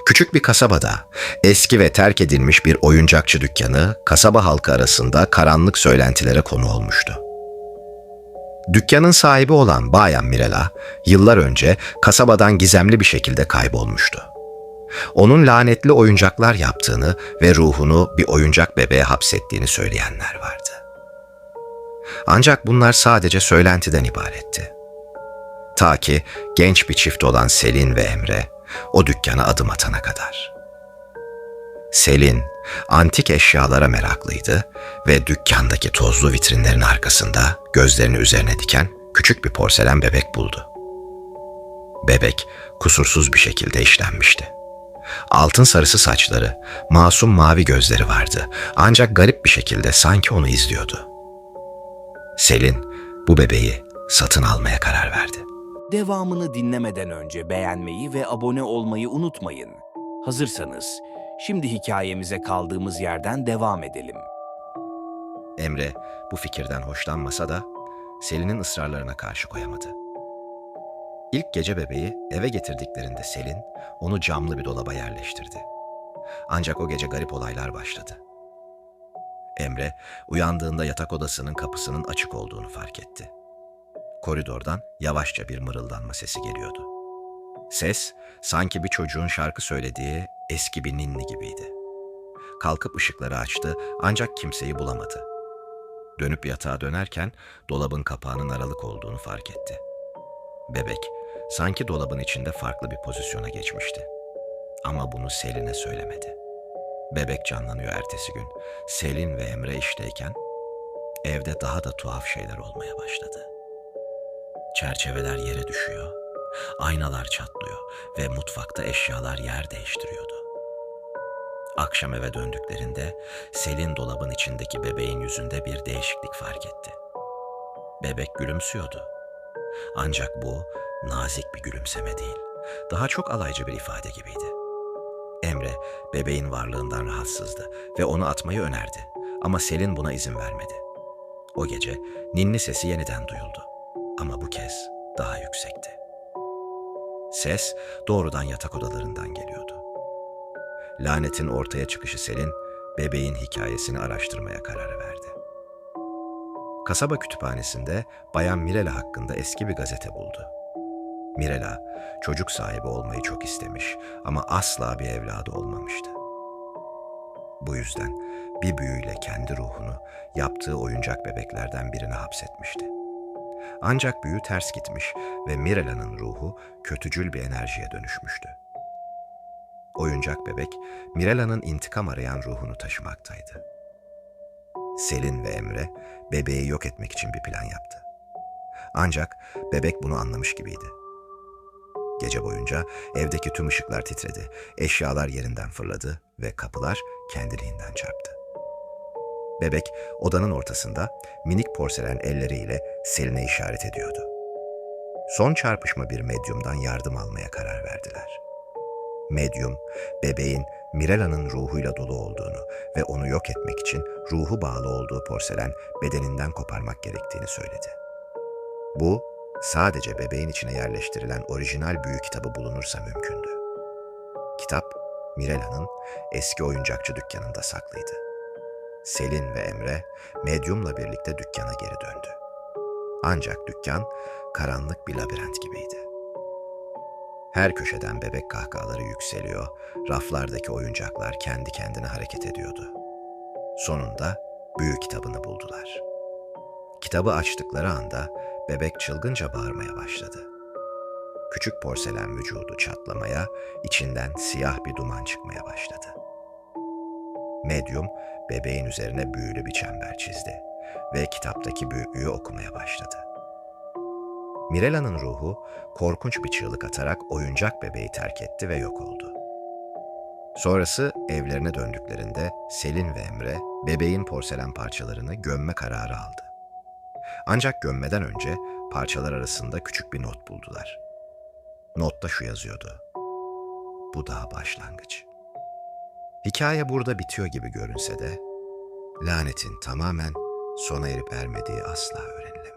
Küçük bir kasabada eski ve terk edilmiş bir oyuncakçı dükkanı kasaba halkı arasında karanlık söylentilere konu olmuştu. Dükkanın sahibi olan Bayan Mirela yıllar önce kasabadan gizemli bir şekilde kaybolmuştu. Onun lanetli oyuncaklar yaptığını ve ruhunu bir oyuncak bebeğe hapsettiğini söyleyenler vardı. Ancak bunlar sadece söylentiden ibaretti. Ta ki genç bir çift olan Selin ve Emre o dükkana adım atana kadar. Selin, antik eşyalara meraklıydı ve dükkandaki tozlu vitrinlerin arkasında gözlerini üzerine diken küçük bir porselen bebek buldu. Bebek kusursuz bir şekilde işlenmişti. Altın sarısı saçları, masum mavi gözleri vardı ancak garip bir şekilde sanki onu izliyordu. Selin bu bebeği satın almaya karar verdi. Devamını dinlemeden önce beğenmeyi ve abone olmayı unutmayın. Hazırsanız şimdi hikayemize kaldığımız yerden devam edelim. Emre bu fikirden hoşlanmasa da Selin'in ısrarlarına karşı koyamadı. İlk gece bebeği eve getirdiklerinde Selin onu camlı bir dolaba yerleştirdi. Ancak o gece garip olaylar başladı. Emre uyandığında yatak odasının kapısının açık olduğunu fark etti. Koridordan yavaşça bir mırıldanma sesi geliyordu. Ses sanki bir çocuğun şarkı söylediği eski bir ninni gibiydi. Kalkıp ışıkları açtı ancak kimseyi bulamadı. Dönüp yatağa dönerken dolabın kapağının aralık olduğunu fark etti. Bebek sanki dolabın içinde farklı bir pozisyona geçmişti. Ama bunu Selin'e söylemedi. Bebek canlanıyor ertesi gün. Selin ve Emre işteyken evde daha da tuhaf şeyler olmaya başladı. Çerçeveler yere düşüyor, aynalar çatlıyor ve mutfakta eşyalar yer değiştiriyordu. Akşam eve döndüklerinde Selin dolabın içindeki bebeğin yüzünde bir değişiklik fark etti. Bebek gülümsüyordu. Ancak bu nazik bir gülümseme değil, daha çok alaycı bir ifade gibiydi. Emre bebeğin varlığından rahatsızdı ve onu atmayı önerdi ama Selin buna izin vermedi. O gece ninni sesi yeniden duyuldu ama bu kez daha yüksekti. Ses doğrudan yatak odalarından geliyordu. Lanetin ortaya çıkışı Selin, bebeğin hikayesini araştırmaya karar verdi. Kasaba kütüphanesinde Bayan Mirela hakkında eski bir gazete buldu. Mirela, çocuk sahibi olmayı çok istemiş ama asla bir evladı olmamıştı. Bu yüzden bir büyüyle kendi ruhunu yaptığı oyuncak bebeklerden birine hapsetmişti. Ancak büyü ters gitmiş ve Mirela'nın ruhu kötücül bir enerjiye dönüşmüştü. Oyuncak bebek, Mirela'nın intikam arayan ruhunu taşımaktaydı. Selin ve Emre, bebeği yok etmek için bir plan yaptı. Ancak bebek bunu anlamış gibiydi. Gece boyunca evdeki tüm ışıklar titredi, eşyalar yerinden fırladı ve kapılar kendiliğinden çarptı. Bebek odanın ortasında minik porselen elleriyle Selin'e işaret ediyordu. Son çarpışma bir medyumdan yardım almaya karar verdiler. Medyum, bebeğin Mirela'nın ruhuyla dolu olduğunu ve onu yok etmek için ruhu bağlı olduğu porselen bedeninden koparmak gerektiğini söyledi. Bu, sadece bebeğin içine yerleştirilen orijinal büyü kitabı bulunursa mümkündü. Kitap, Mirela'nın eski oyuncakçı dükkanında saklıydı. Selin ve Emre, medyumla birlikte dükkana geri döndü. Ancak dükkan karanlık bir labirent gibiydi. Her köşeden bebek kahkahaları yükseliyor, raflardaki oyuncaklar kendi kendine hareket ediyordu. Sonunda büyü kitabını buldular. Kitabı açtıkları anda bebek çılgınca bağırmaya başladı. Küçük porselen vücudu çatlamaya, içinden siyah bir duman çıkmaya başladı. Medyum bebeğin üzerine büyülü bir çember çizdi ve kitaptaki büyüklüğü okumaya başladı. Mirela'nın ruhu korkunç bir çığlık atarak oyuncak bebeği terk etti ve yok oldu. Sonrası evlerine döndüklerinde Selin ve Emre bebeğin porselen parçalarını gömme kararı aldı. Ancak gömmeden önce parçalar arasında küçük bir not buldular. Notta şu yazıyordu: "Bu daha başlangıç." Hikaye burada bitiyor gibi görünse de lanetin tamamen sona erip ermediği asla öğrenilemedi.